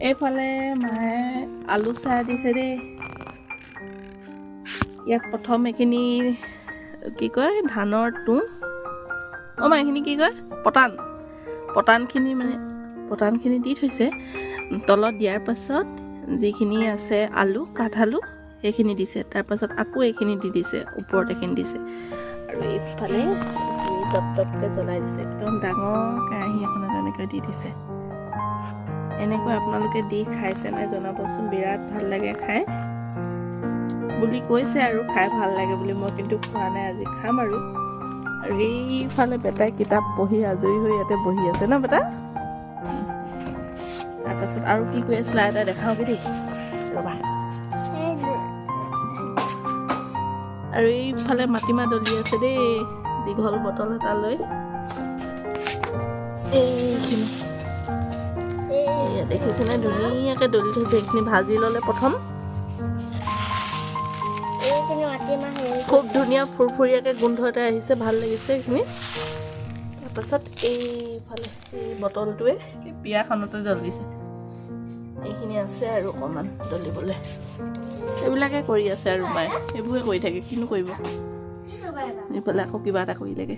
এইফালে মায়ে আলু চাহ দিছে দেই। ইয়াত প্ৰথম এইখিনি কি কয় ধানৰ তুঁহ মা এইখিনি কি কয় পটানখিনি দি থৈছে। তলত দিয়াৰ পাছত যিখিনি আছে আলু কাঠ আলু সেইখিনি দিছে। তাৰপাছত আকৌ এইখিনি দি দিছে, ওপৰত এইখিনি দিছে। আৰু এইফালে জুই টপটপকৈ জ্বলাই দিছে। একদম ডাঙৰ কেৰাহী এখনত এনেকৈ দি দিছে। এনেকৈ আপোনালোকে দি খাইছে নাই জনাবচোন। বিৰাট ভাল লাগে খাই বুলি কৈছে আৰু খাই ভাল লাগে বুলি। মই কিন্তু খোৱা নাই, আজি খাম আৰু এইফালে বেটাই কিতাপ পঢ়ি আজৰি হৈ ইয়াতে বহি আছে ন বেটা। তাৰপাছত আৰু কি কৰি আছিলে এটা দেখাওঁগে দেই, ৰ'বা। আৰু এইফালে মাটিমাহ দলি আছে দেই, দীঘল বটল এটা লৈ। এইখিনি দেখিছেনে ধুনীয়াকৈ দলি থৈছে। এইখিনি ভাজি ল'লে প্ৰথম, খুব ধুনীয়া ফুৰফুৰীয়াকৈ গোন্ধ এটা আহিছে, ভাল লাগিছে এইখিনি। তাৰপাছত এইফালে এই বটলটোৱে এই বিয়াখনতে দলিছে। এইখিনি আছে আৰু অকণমান দলিবলৈ। এইবিলাকে কৰি আছে আৰু মায়ে, এইবোৰে কৰি থাকে, কিনো কৰিব। এইফালে আকৌ কিবা এটা কৰি লাগে।